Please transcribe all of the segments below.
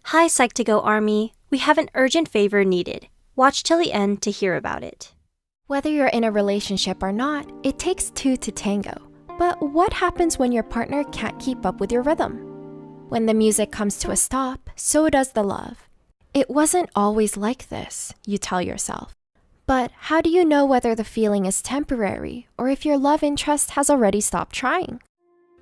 Hi Psych2Go Army, we have an urgent favor needed. Watch till the end to hear about it. Whether you're in a relationship or not, it takes two to tango. But what happens when your partner can't keep up with your rhythm? When the music comes to a stop, so does the love. It wasn't always like this, you tell yourself. But how do you know whether the feeling is temporary or if your love interest has already stopped trying?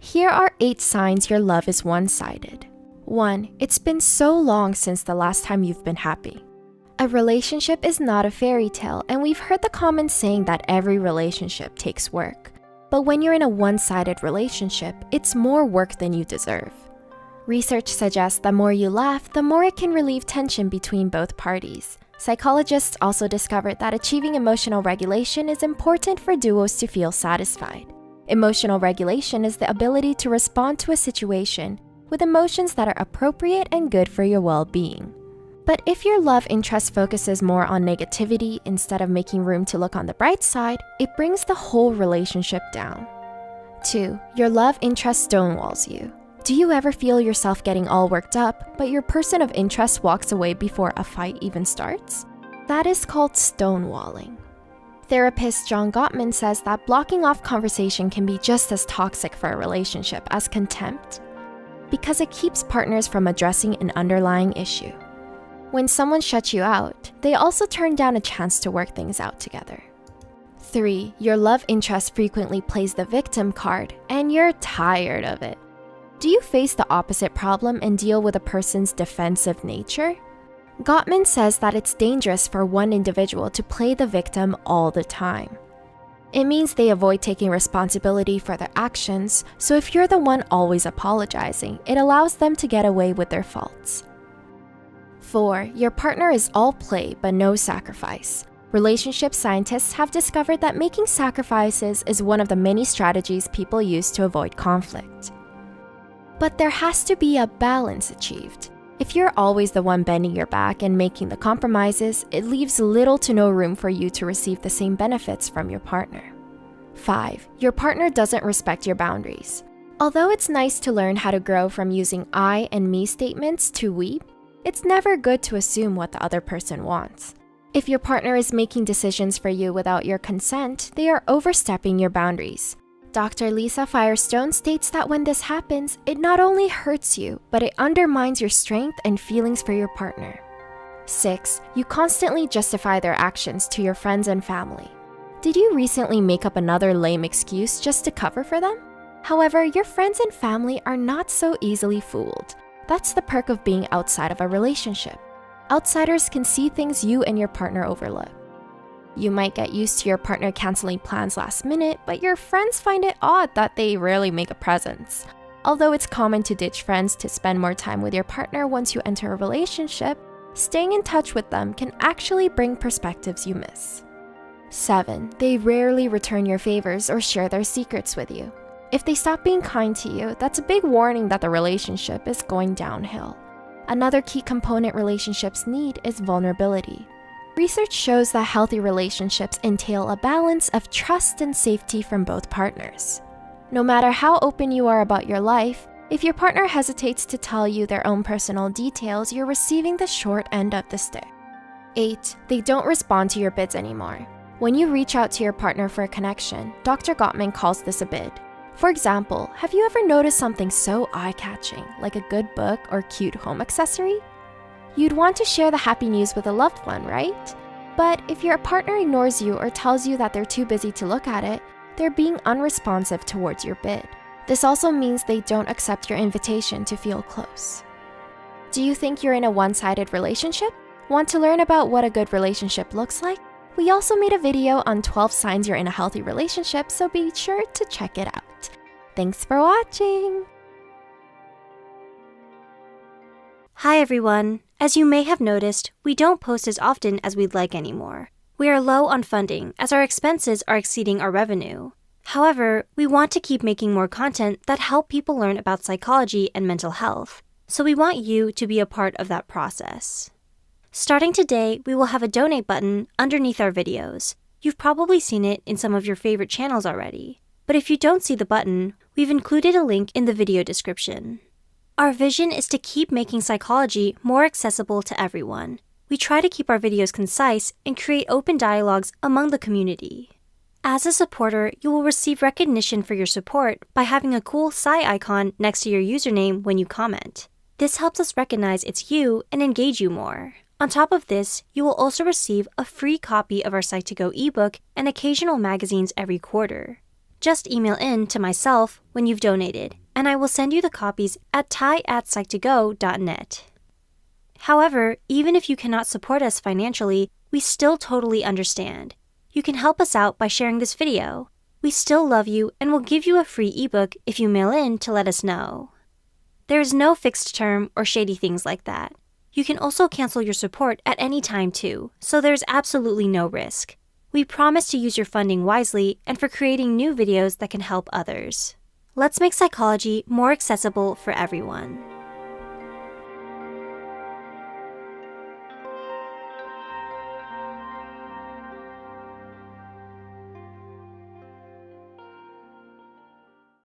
Here are 8 signs your love is one-sided. 1. It's been so long since the last time you've been happy. A relationship is not a fairy tale, and we've heard the common saying that every relationship takes work. But when you're in a one-sided relationship, it's more work than you deserve. Research suggests the more you laugh, the more it can relieve tension between both parties. Psychologists also discovered that achieving emotional regulation is important for duos to feel satisfied. Emotional regulation is the ability to respond to a situation with emotions that are appropriate and good for your well-being. But if your love interest focuses more on negativity instead of making room to look on the bright side, it brings the whole relationship down. 2. Your love interest stonewalls you. Do you ever feel yourself getting all worked up, but your person of interest walks away before a fight even starts? That is called stonewalling. Therapist John Gottman says that blocking off conversation can be just as toxic for a relationship as contempt, because it keeps partners from addressing an underlying issue. When someone shuts you out, they also turn down a chance to work things out together. 3. Your love interest frequently plays the victim card, and you're tired of it. Do you face the opposite problem and deal with a person's defensive nature? Gottman says that it's dangerous for one individual to play the victim all the time. It means they avoid taking responsibility for their actions, so if you're the one always apologizing, it allows them to get away with their faults. 4. Your partner is all play but no sacrifice. Relationship scientists have discovered that making sacrifices is one of the many strategies people use to avoid conflict. But there has to be a balance achieved. If you're always the one bending your back and making the compromises, it leaves little to no room for you to receive the same benefits from your partner. 5. Your partner doesn't respect your boundaries. Although it's nice to learn how to grow from using I and me statements to we, it's never good to assume what the other person wants. If your partner is making decisions for you without your consent, they are overstepping your boundaries. Dr. Lisa Firestone states that when this happens, it not only hurts you, but it undermines your strength and feelings for your partner. 6. You constantly justify their actions to your friends and family. Did you recently make up another lame excuse just to cover for them? However, your friends and family are not so easily fooled. That's the perk of being outside of a relationship. Outsiders can see things you and your partner overlook. You might get used to your partner canceling plans last minute, but your friends find it odd that they rarely make a presence. Although it's common to ditch friends to spend more time with your partner once you enter a relationship, staying in touch with them can actually bring perspectives you miss. 7. They rarely return your favors or share their secrets with you. If they stop being kind to you, that's a big warning that the relationship is going downhill. Another key component relationships need is vulnerability. Research shows that healthy relationships entail a balance of trust and safety from both partners. No matter how open you are about your life, if your partner hesitates to tell you their own personal details, you're receiving the short end of the stick. 8. They don't respond to your bids anymore. When you reach out to your partner for a connection, Dr. Gottman calls this a bid. For example, have you ever noticed something so eye-catching, like a good book or cute home accessory? You'd want to share the happy news with a loved one, right? But if your partner ignores you or tells you that they're too busy to look at it, they're being unresponsive towards your bid. This also means they don't accept your invitation to feel close. Do you think you're in a one-sided relationship? Want to learn about what a good relationship looks like? We also made a video on 12 signs you're in a healthy relationship, so be sure to check it out. Thanks for watching! Hi everyone! As you may have noticed, we don't post as often as we'd like anymore. We are low on funding as our expenses are exceeding our revenue. However, we want to keep making more content that help people learn about psychology and mental health, so we want you to be a part of that process. Starting today, we will have a donate button underneath our videos. You've probably seen it in some of your favorite channels already. But if you don't see the button, we've included a link in the video description. Our vision is to keep making psychology more accessible to everyone. We try to keep our videos concise and create open dialogues among the community. As a supporter, you will receive recognition for your support by having a cool Psy icon next to your username when you comment. This helps us recognize it's you and engage you more. On top of this, you will also receive a free copy of our Psych2Go ebook and occasional magazines every quarter. Just email in to myself when you've donated, and I will send you the copies at thai@psych2go.net. However, even if you cannot support us financially, we still totally understand. You can help us out by sharing this video. We still love you and will give you a free ebook if you mail in to let us know. There is no fixed term or shady things like that. You can also cancel your support at any time too, so there's absolutely no risk. We promise to use your funding wisely and for creating new videos that can help others. Let's make psychology more accessible for everyone.